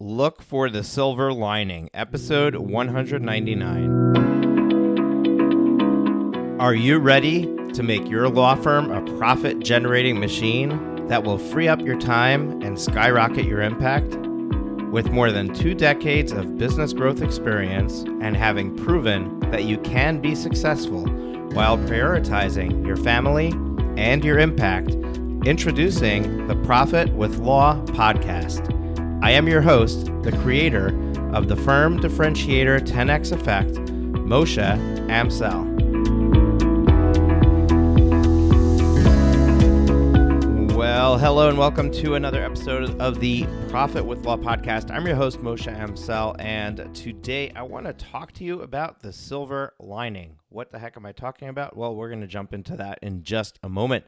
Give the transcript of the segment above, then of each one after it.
Look for the Silver Lining, episode 199. Are you ready to make your law firm a profit-generating machine that will free up your time and skyrocket your impact? With more than 2 decades of business growth experience and having proven that you can be successful while prioritizing your family and your impact, introducing the Profit with Law podcast. I am your host, the creator of the Firm Differentiator 10X Effect, Moshe Amsel. Well, hello and welcome to another episode of the Profit with Law podcast. I'm your host, Moshe Amsel, and today I want to talk to you about the silver lining. What the heck am I talking about? Well, we're going to jump into that in just a moment.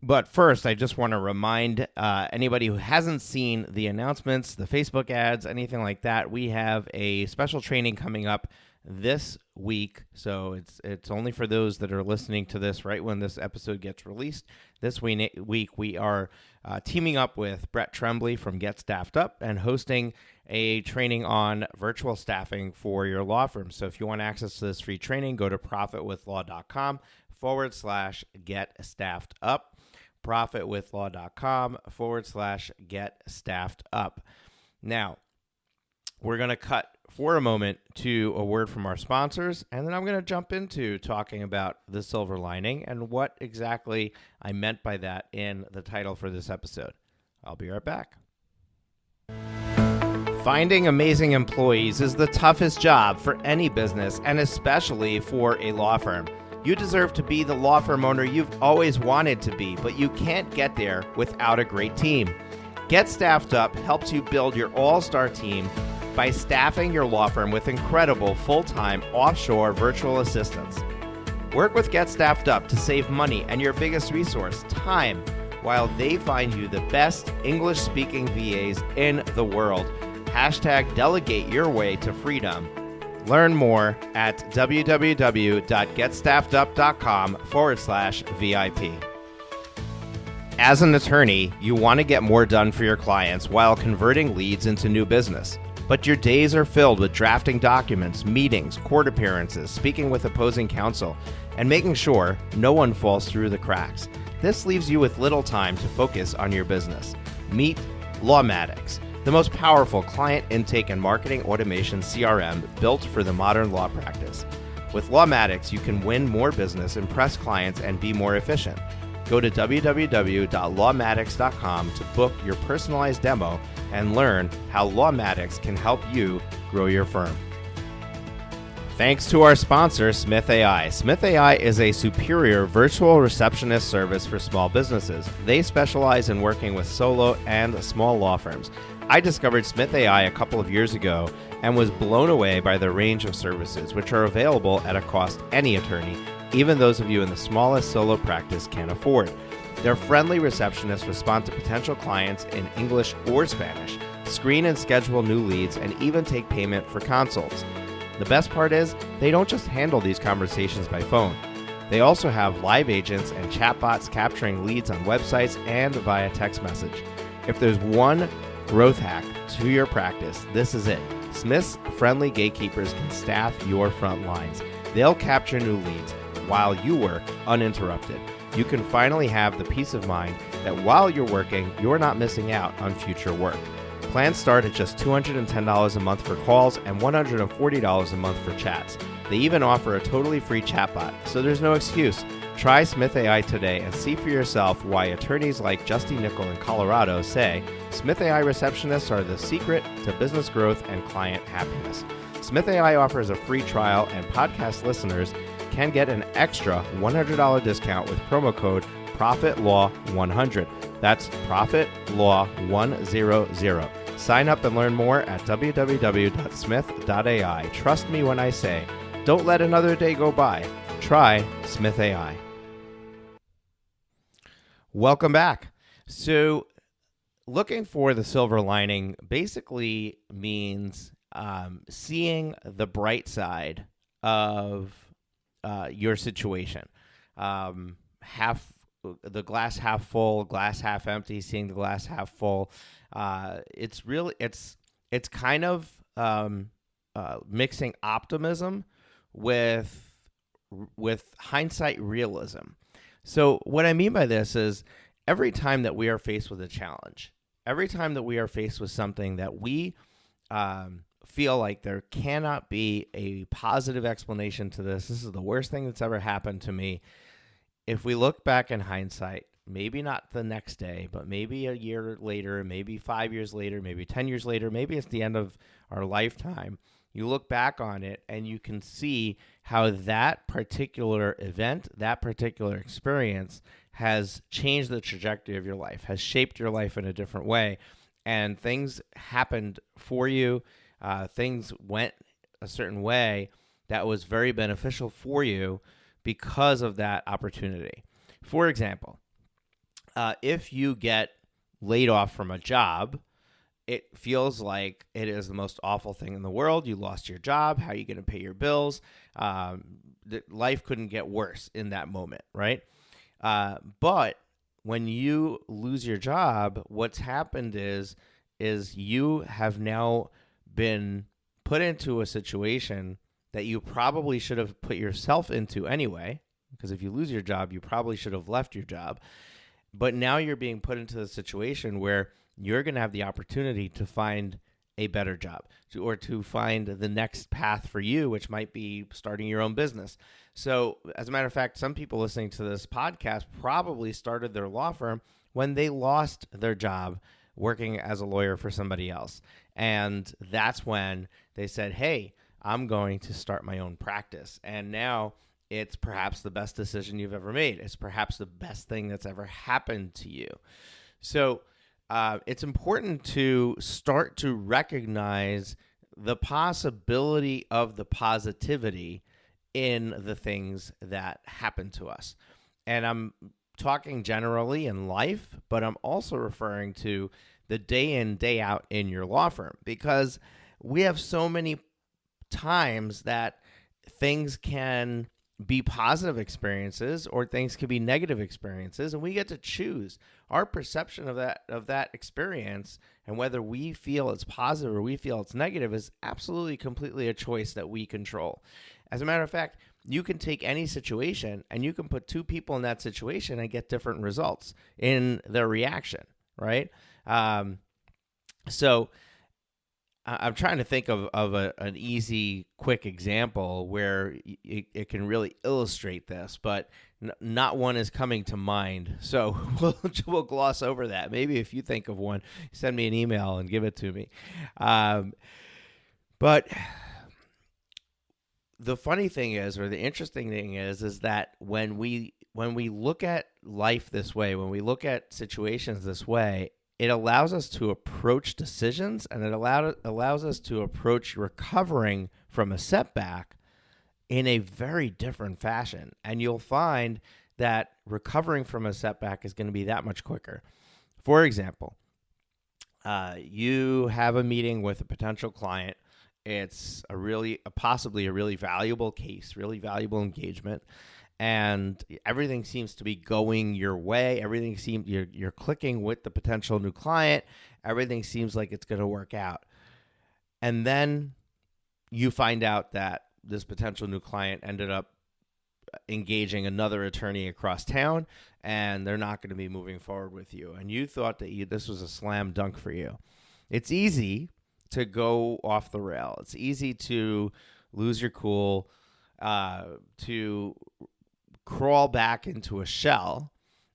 But first, I just want to remind anybody who hasn't seen the announcements, the Facebook ads, anything like that, we have a special training coming up this week. So it's only for those that are listening to this right when this episode gets released. This week we are teaming up with Brett Tremblay from Get Staffed Up and hosting a training on virtual staffing for your law firm. So if you want access to this free training, go to profitwithlaw.com/get staffed up. profitwithlaw.com/get staffed up. Now, we're going to cut for a moment to a word from our sponsors, and then I'm going to jump into talking about the silver lining and what exactly I meant by that in the title for this episode. I'll be right back. Finding amazing employees is the toughest job for any business, and especially for a law firm. You deserve to be the law firm owner you've always wanted to be, but you can't get there without a great team. Get Staffed Up helps you build your all-star team by staffing your law firm with incredible full-time offshore virtual assistants. Work with Get Staffed Up to save money and your biggest resource, time, while they find you the best English-speaking VAs in the world. #delegate your way to freedom. Learn more at www.getstaffedup.com/VIP. As an attorney, you want to get more done for your clients while converting leads into new business. But your days are filled with drafting documents, meetings, court appearances, speaking with opposing counsel, and making sure no one falls through the cracks. This leaves you with little time to focus on your business. Meet Lawmatics, the most powerful client intake and marketing automation CRM built for the modern law practice. With Lawmatics, you can win more business, impress clients, and be more efficient. Go to www.lawmatics.com to book your personalized demo and learn how Lawmatics can help you grow your firm. Thanks to our sponsor, Smith AI. Smith AI is a superior virtual receptionist service for small businesses. They specialize in working with solo and small law firms. I discovered Smith AI a couple of years ago and was blown away by the range of services, which are available at a cost any attorney, even those of you in the smallest solo practice, can afford. Their friendly receptionists respond to potential clients in English or Spanish, screen and schedule new leads, and even take payment for consults. The best part is, they don't just handle these conversations by phone. They also have live agents and chatbots capturing leads on websites and via text message. If there's one growth hack to your practice, this is it. Smith's friendly gatekeepers can staff your front lines. They'll capture new leads while you work uninterrupted. You can finally have the peace of mind that while you're working, you're not missing out on future work. Plans start at just $210 a month for calls and $140 a month for chats. They even offer a totally free chatbot, so there's no excuse. Try Smith AI today and see for yourself why attorneys like Justy Nickel in Colorado say Smith AI receptionists are the secret to business growth and client happiness. Smith AI offers a free trial, and podcast listeners can get an extra $100 discount with promo code PROFITLAW100. That's PROFITLAW100. Sign up and learn more at www.smith.ai. Trust me when I say, don't let another day go by. Try Smith AI. Welcome back. So looking for the silver lining basically means seeing the bright side of your situation. The glass half full, glass half empty, seeing the glass half full. It's it's kind of mixing optimism with hindsight realism. So what I mean by this is every time that we are faced with a challenge, every time that we are faced with something that we feel like there cannot be a positive explanation to this is the worst thing that's ever happened to me. If we look back in hindsight, maybe not the next day, but maybe a year later, maybe 5 years later, maybe 10 years later, maybe it's the end of our lifetime, you look back on it and you can see how that particular event, that particular experience has changed the trajectory of your life, has shaped your life in a different way. And things happened for you. Things went a certain way that was very beneficial for you because of that opportunity. For example, if you get laid off from a job, it feels like it is the most awful thing in the world. You lost your job. How are you going to pay your bills? Life couldn't get worse in that moment, right? But when you lose your job, what's happened is you have now been put into a situation that you probably should have put yourself into anyway, because if you lose your job, you probably should have left your job. But now you're being put into the situation where you're going to have the opportunity to find a better job or to find the next path for you, which might be starting your own business. So as a matter of fact, some people listening to this podcast probably started their law firm when they lost their job working as a lawyer for somebody else. And that's when they said, hey, I'm going to start my own practice. And now it's perhaps the best decision you've ever made. It's perhaps the best thing that's ever happened to you. So it's important to start to recognize the possibility of the positivity in the things that happen to us. And I'm talking generally in life, but I'm also referring to the day in, day out in your law firm, because we have so many times that things can be positive experiences or things can be negative experiences, and we get to choose our perception of that experience, and whether we feel it's positive or we feel it's negative is absolutely completely a choice that we control. As a matter of fact, you can take any situation and you can put two people in that situation and get different results in their reaction, right? So I'm trying to think of an easy, quick example where it can really illustrate this, but not one is coming to mind. So we'll gloss over that. Maybe if you think of one, send me an email and give it to me. But the funny thing is, or the interesting thing is that when we look at life this way, when we look at situations this way, it allows us to approach decisions, and it allows us to approach recovering from a setback in a very different fashion. And you'll find that recovering from a setback is going to be that much quicker. For example, you have a meeting with a potential client. It's possibly a really valuable case, really valuable engagement. And everything seems to be going your way. Everything seems you're clicking with the potential new client. Everything seems like it's going to work out. And then you find out that this potential new client ended up engaging another attorney across town, and they're not going to be moving forward with you. And you thought that this was a slam dunk for you. It's easy to go off the rail. It's easy to lose your cool, to crawl back into a shell,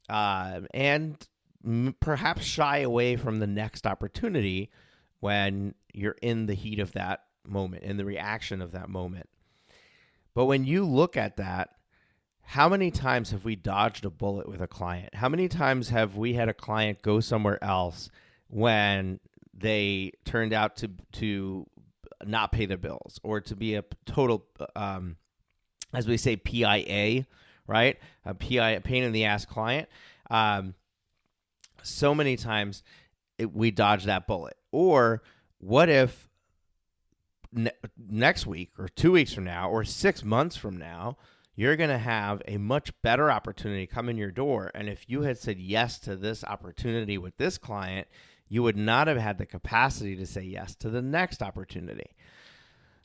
and perhaps shy away from the next opportunity when you're in the heat of that moment, in the reaction of that moment. But when you look at that, how many times have we dodged a bullet with a client? How many times have we had a client go somewhere else when they turned out to not pay their bills, or to be a total, as we say, PIA, right? A pain in the ass client. So many times we dodge that bullet. Or what if next week or 2 weeks from now or 6 months from now, you're going to have a much better opportunity come in your door. And if you had said yes to this opportunity with this client, you would not have had the capacity to say yes to the next opportunity.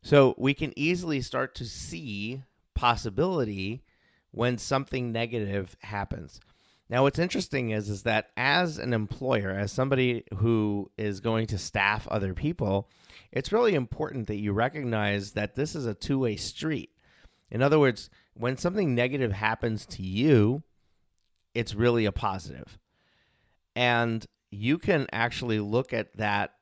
So we can easily start to see possibility when something negative happens. Now, what's interesting is that as an employer, as somebody who is going to staff other people, it's really important that you recognize that this is a two-way street. In other words, when something negative happens to you, it's really a positive. And you can actually look at that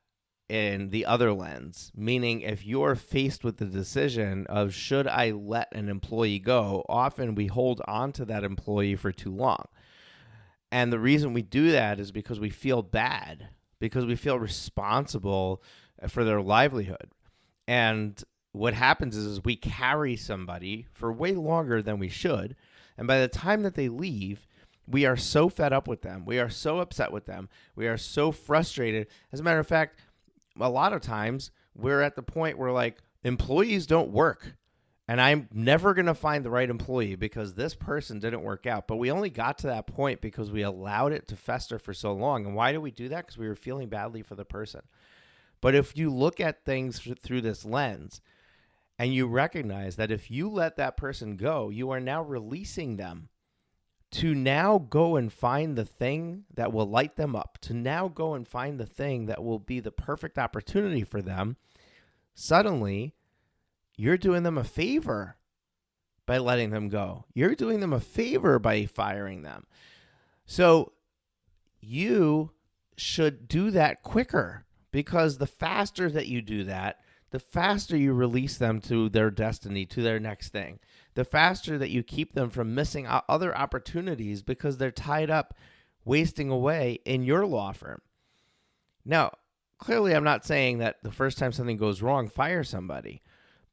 in the other lens, meaning if you're faced with the decision of should I let an employee go, often we hold on to that employee for too long. And the reason we do that is because we feel bad, because we feel responsible for their livelihood. And what happens is we carry somebody for way longer than we should. And by the time that they leave, we are so fed up with them. We are so upset with them. We are so frustrated. As a matter of fact, a lot of times we're at the point where like employees don't work and I'm never going to find the right employee because this person didn't work out. But we only got to that point because we allowed it to fester for so long. And why do we do that? Because we were feeling badly for the person. But if you look at things through this lens and you recognize that if you let that person go, you are now releasing them to now go and find the thing that will light them up, to now go and find the thing that will be the perfect opportunity for them, suddenly you're doing them a favor by letting them go. You're doing them a favor by firing them. So you should do that quicker, because the faster that you do that, the faster you release them to their destiny, to their next thing. The faster that you keep them from missing out other opportunities because they're tied up, wasting away in your law firm. Now, clearly I'm not saying that the first time something goes wrong, fire somebody.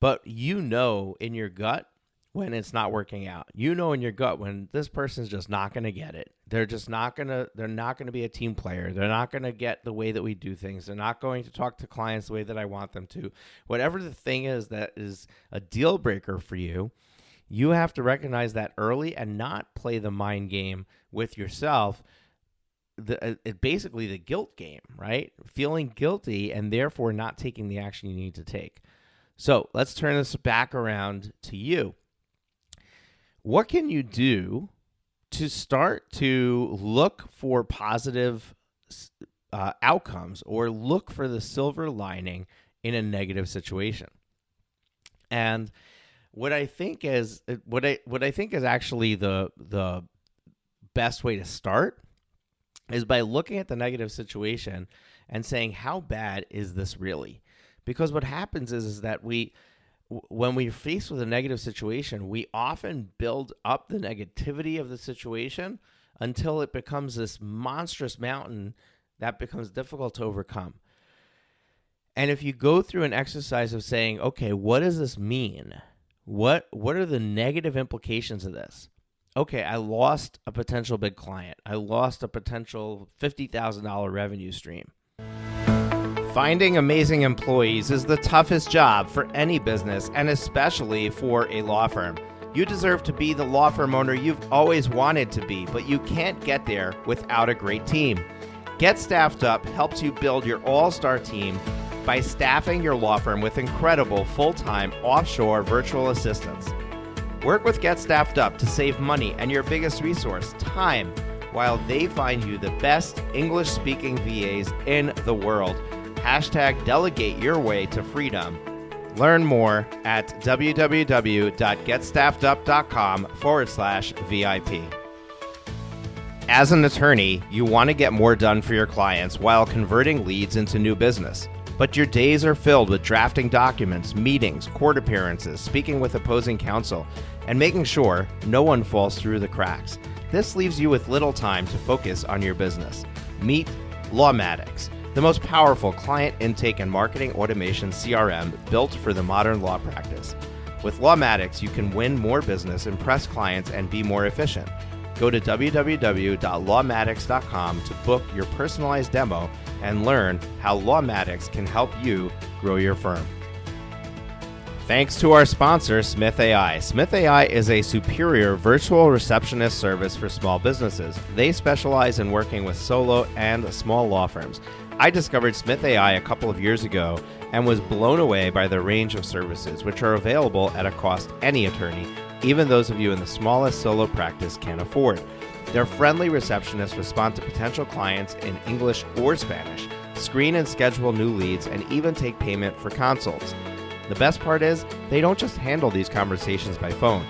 But you know in your gut when it's not working out. You know in your gut when this person's just not going to get it. They're not going to be a team player. They're not going to get the way that we do things. They're not going to talk to clients the way that I want them to. Whatever the thing is that is a deal breaker for you, you have to recognize that early and not play the mind game with yourself. Basically the guilt game, right? Feeling guilty and therefore not taking the action you need to take. So let's turn this back around to you. What can you do to start to look for positive outcomes or look for the silver lining in a negative situation? And what I think is actually the best way to start is by looking at the negative situation and saying, how bad is this really? Because what happens is that when we're faced with a negative situation, we often build up the negativity of the situation until it becomes this monstrous mountain that becomes difficult to overcome. And if you go through an exercise of saying, okay, what does this mean? What are the negative implications of this? Okay, I lost a potential big client. I lost a potential $50,000 revenue stream. Finding amazing employees is the toughest job for any business, and especially for a law firm. You deserve to be the law firm owner you've always wanted to be, but you can't get there without a great team. Get Staffed Up helps you build your all-star team by staffing your law firm with incredible full-time offshore virtual assistants. Work with Get Staffed Up to save money and your biggest resource, time, while they find you the best English-speaking VAs in the world. #delegate your way to freedom. Learn more at www.getstaffedup.com/VIP. As an attorney, you want to get more done for your clients while converting leads into new business. But your days are filled with drafting documents, meetings, court appearances, speaking with opposing counsel, and making sure no one falls through the cracks. This leaves you with little time to focus on your business. Meet Lawmatics, the most powerful client intake and marketing automation CRM built for the modern law practice. With Lawmatics, you can win more business, impress clients, and be more efficient. Go to www.lawmatics.com to book your personalized demo and learn how Lawmatics can help you grow your firm. Thanks to our sponsor, Smith AI. Smith AI is a superior virtual receptionist service for small businesses. They specialize in working with solo and small law firms. I discovered Smith AI a couple of years ago and was blown away by the range of services, which are available at a cost any attorney, even those of you in the smallest solo practice, can afford. Their friendly receptionists respond to potential clients in English or Spanish, screen and schedule new leads, and even take payment for consults. The best part is, they don't just handle these conversations by phone.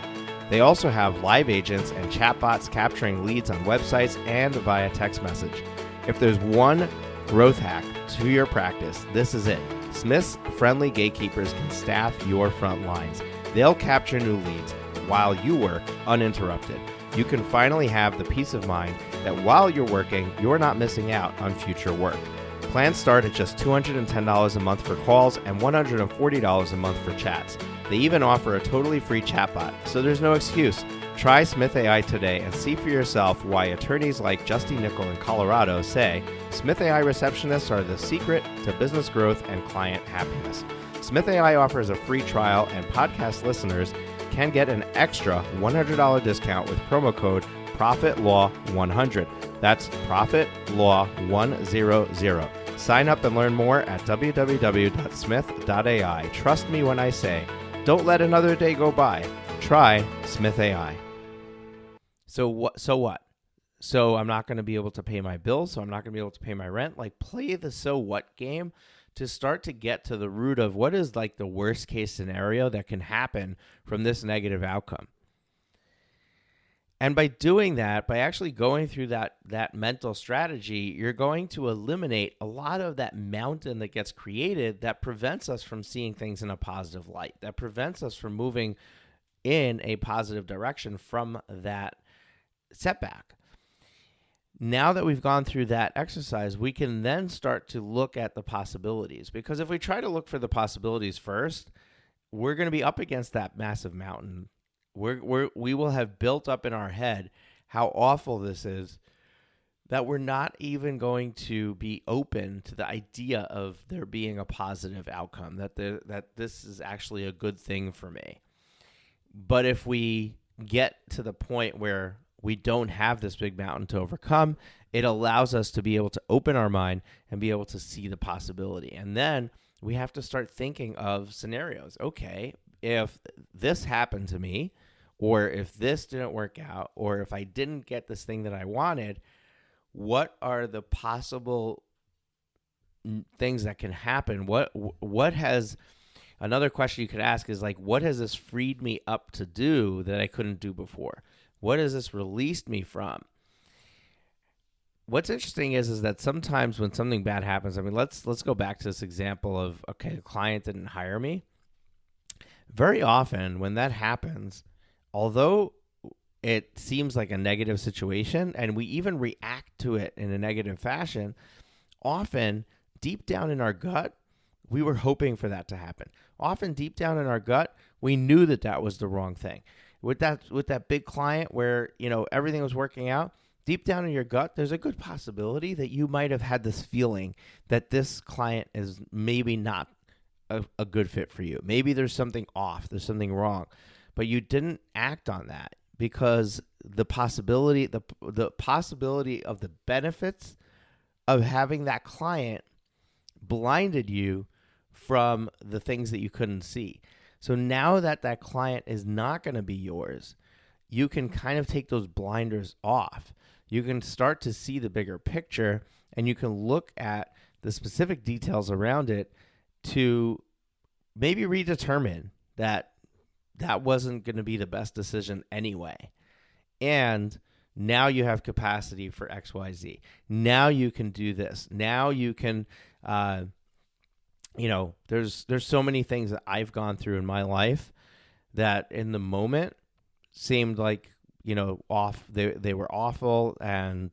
They also have live agents and chatbots capturing leads on websites and via text message. If there's one growth hack to your practice, this is it. Smith's friendly gatekeepers can staff your front lines. They'll capture new leads while you work uninterrupted. You can finally have the peace of mind that while you're working, you're not missing out on future work. Plans start at just $210 a month for calls and $140 a month for chats. They even offer a totally free chatbot, so there's no excuse. Try Smith AI today and see for yourself why attorneys like Justy Nickel in Colorado say Smith AI receptionists are the secret to business growth and client happiness. Smith AI offers a free trial, and podcast listeners can get an extra $100 discount with promo code ProfitLaw100. That's ProfitLaw100. Sign up and learn more at www.smith.ai. Trust me when I say, don't let another day go by. Try Smith AI. So what? So I'm not going to be able to pay my bills, so I'm not going to be able to pay my rent. Like, play the so what game to start to get to the root of what is like the worst case scenario that can happen from this negative outcome. And by doing that, by actually going through that mental strategy, you're going to eliminate a lot of that mountain that gets created that prevents us from seeing things in a positive light, that prevents us from moving in a positive direction from that setback. Now that we've gone through that exercise, we can then start to look at the possibilities. Because if we try to look for the possibilities first, we're going to be up against that massive mountain. We will have built up in our head how awful this is, that we're not even going to be open to the idea of there being a positive outcome, that this is actually a good thing for me. But if we get to the point where we don't have this big mountain to overcome, it allows us to be able to open our mind and be able to see the possibility. And then we have to start thinking of scenarios. Okay, if this happened to me, or if this didn't work out, or if I didn't get this thing that I wanted, what are the possible things that can happen? What has, another question you could ask is like, what has this freed me up to do that I couldn't do before? What has this released me from? What's interesting is that sometimes when something bad happens, I mean, let's go back to this example of, okay, a client didn't hire me. Very often when that happens, although it seems like a negative situation and we even react to it in a negative fashion, often deep down in our gut, we were hoping for that to happen. Often deep down in our gut, we knew that that was the wrong thing. With that big client where, everything was working out, deep down in your gut, there's a good possibility that you might have had this feeling that this client is maybe not a good fit for you. Maybe there's something off, there's something wrong, but you didn't act on that because the possibility of the benefits of having that client blinded you from the things that you couldn't see. So now that that client is not going to be yours, you can kind of take those blinders off. You can start to see the bigger picture, and you can look at the specific details around it to maybe redetermine that that wasn't going to be the best decision anyway. And now you have capacity for XYZ. Now you can do this. Now you can, there's so many things that I've gone through in my life that in the moment seemed like, off. They were awful, and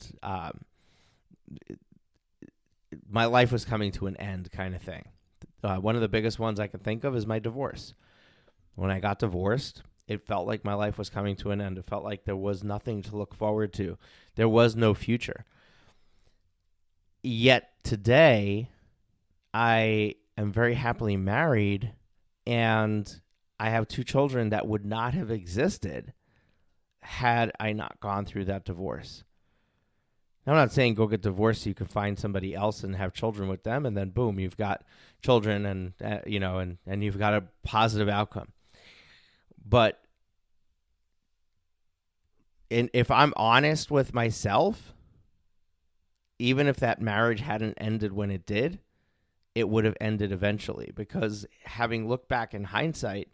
my life was coming to an end, kind of thing. One of the biggest ones I can think of is my divorce. When I got divorced, it felt like my life was coming to an end. It felt like there was nothing to look forward to. There was no future. Yet today, I am very happily married, and I have 2 children that would not have existed had I not gone through that divorce. I'm not saying go get divorced so you can find somebody else and have children with them, and then boom, you've got children, and and you've got a positive outcome. But if I'm honest with myself, even if that marriage hadn't ended when it did, it would have ended eventually, because having looked back in hindsight,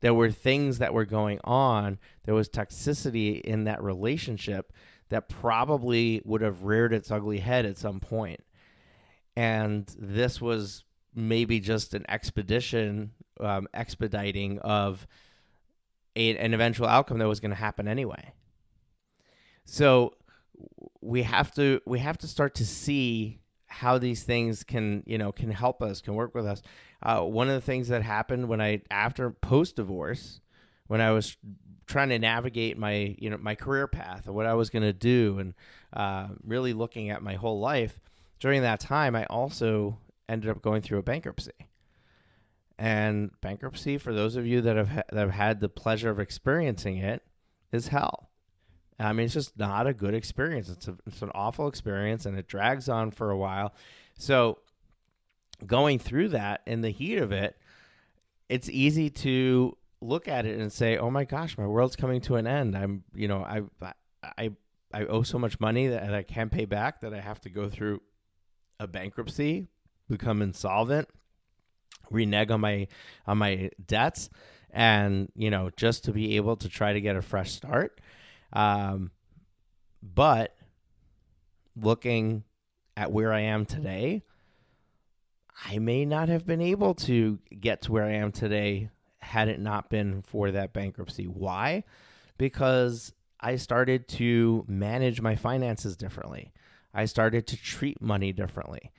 there were things that were going on. There was toxicity in that relationship that probably would have reared its ugly head at some point. And this was maybe just an expediting of an eventual outcome that was going to happen anyway. So we have to start to see how these things can help us, can work with us. One of the things that happened after post-divorce, when I was trying to navigate my career path and what I was going to do, and really looking at my whole life, during that time, I also ended up going through a bankruptcy. And bankruptcy, for those of you that have had the pleasure of experiencing it, is hell. I mean, it's just not a good experience. It's an awful experience, and it drags on for a while. So going through that, in the heat of it, it's easy to look at it and say, "Oh my gosh, my world's coming to an end. I owe so much money that I can't pay back, that I have to go through a bankruptcy, become insolvent, renege on my debts, and just to be able to try to get a fresh start." But looking at where I am today, I may not have been able to get to where I am today had it not been for that bankruptcy. Why? Because I started to manage my finances differently. I started to treat money differently.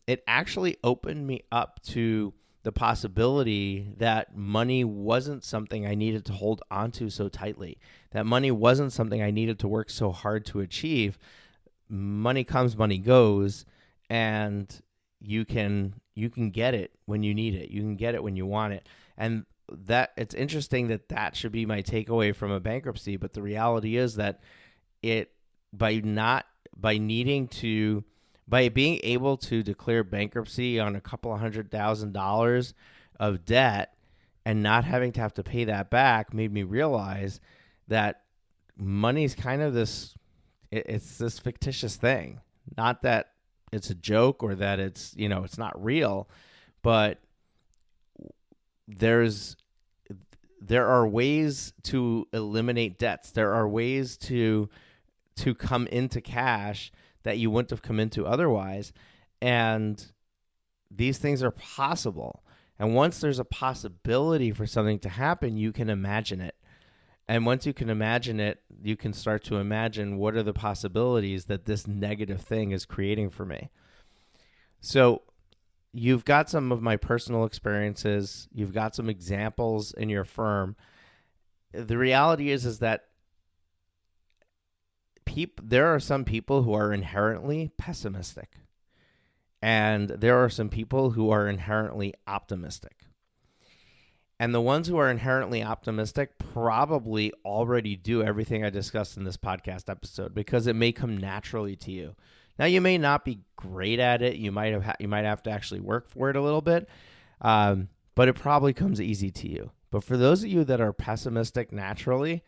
It actually opened me up to the possibility that money wasn't something I needed to hold onto so tightly, that money wasn't something I needed to work so hard to achieve. Money comes, money goes, and you can get it when you need it. You can get it when you want it. And that it's interesting that should be my takeaway from a bankruptcy, but the reality is that by being able to declare bankruptcy on a couple of $100,000 of debt and not having to have to pay that back made me realize that money's kind of this fictitious thing. Not that it's a joke or that it's not real, but there are ways to eliminate debts. There are ways to come into cash that you wouldn't have come into otherwise. And these things are possible. And once there's a possibility for something to happen, you can imagine it. And once you can imagine it, you can start to imagine what are the possibilities that this negative thing is creating for me. So you've got some of my personal experiences. You've got some examples in your firm. The reality is that there are some people who are inherently pessimistic, and there are some people who are inherently optimistic. And the ones who are inherently optimistic probably already do everything I discussed in this podcast episode, because it may come naturally to you. Now, you may not be great at it. You might have to actually work for it a little bit, but it probably comes easy to you. But for those of you that are pessimistic naturally,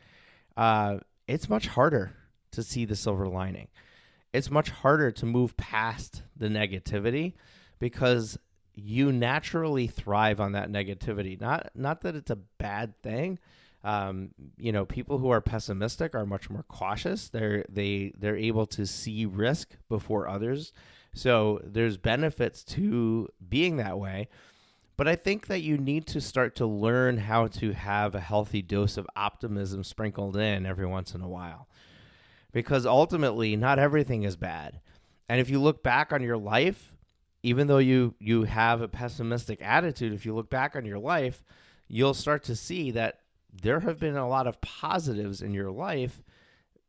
it's much harder to see the silver lining. It's much harder to move past the negativity, because you naturally thrive on that negativity. Not that it's a bad thing. People who are pessimistic are much more cautious. They're able to see risk before others. So there's benefits to being that way. But I think that you need to start to learn how to have a healthy dose of optimism sprinkled in every once in a while. Because ultimately, not everything is bad. And if you look back on your life, even though you have a pessimistic attitude, if you look back on your life, you'll start to see that there have been a lot of positives in your life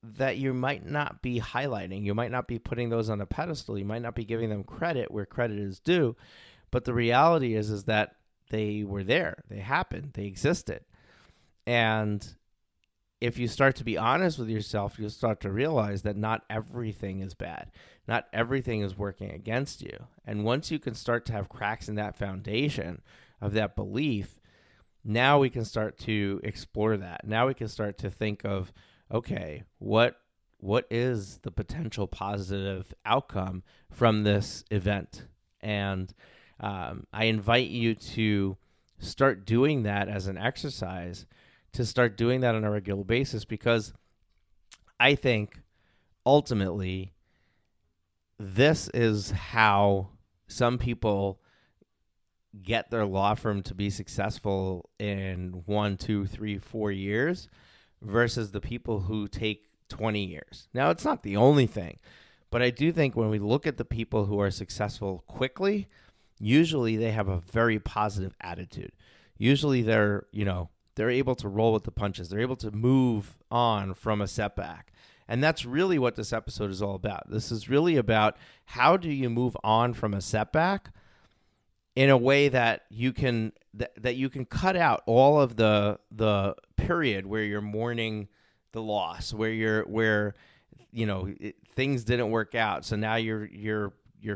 that you might not be highlighting. You might not be putting those on a pedestal. You might not be giving them credit where credit is due. But the reality is that they were there. They happened. They existed. And if you start to be honest with yourself, you'll start to realize that not everything is bad. Not everything is working against you. And once you can start to have cracks in that foundation of that belief, now we can start to explore that. Now we can start to think of, okay, what is the potential positive outcome from this event? And I invite you to start doing that as an exercise, to start doing that on a regular basis, because I think ultimately this is how some people get their law firm to be successful in 1, 2, 3, 4 years versus the people who take 20 years. Now, it's not the only thing, but I do think when we look at the people who are successful quickly, usually they have a very positive attitude. Usually they're able to roll with the punches. They're able to move on from a setback. And that's really what this episode is all about. This is really about how do you move on from a setback in a way that you can cut out all of the period where you're mourning the loss, where things didn't work out. So now you're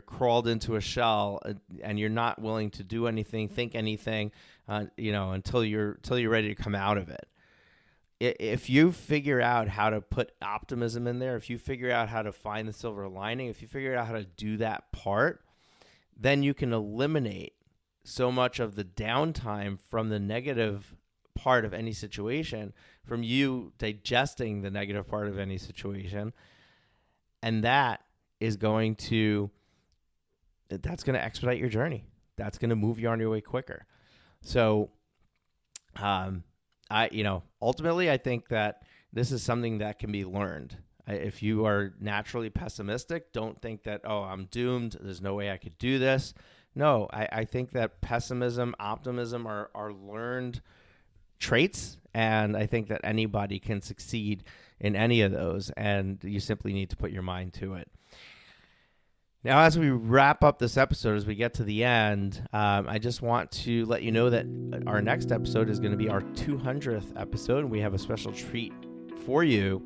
crawled into a shell, and you're not willing to do anything, think anything, until you're ready to come out of it. If you figure out how to put optimism in there, if you figure out how to find the silver lining, if you figure out how to do that part, then you can eliminate so much of the downtime from the negative part of any situation, from you digesting the negative part of any situation. And that's going to expedite your journey. That's going to move you on your way quicker. So, ultimately, I think that this is something that can be learned. If you are naturally pessimistic, don't think that, I'm doomed. There's no way I could do this. No, I think that pessimism, optimism are learned traits, and I think that anybody can succeed in any of those, and you simply need to put your mind to it. Now, as we wrap up this episode, as we get to the end, I just want to let you know that our next episode is going to be our 200th episode, and we have a special treat for you.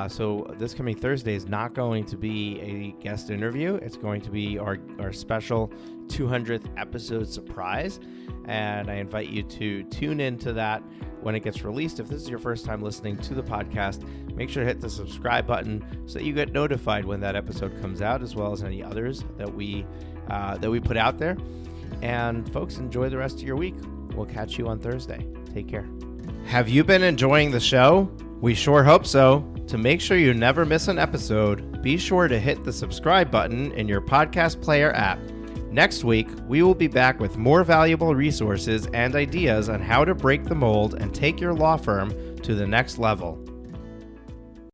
So this coming Thursday is not going to be a guest interview. It's going to be our special 200th episode surprise, and I invite you to tune into that when it gets released. If this is your first time listening to the podcast, make sure to hit the subscribe button so that you get notified when that episode comes out, as well as any others that we put out there. And folks, enjoy the rest of your week. We'll catch you on Thursday. Take care. Have you been enjoying the show? We sure hope so. To make sure you never miss an episode, be sure to hit the subscribe button in your podcast player app. Next week, we will be back with more valuable resources and ideas on how to break the mold and take your law firm to the next level.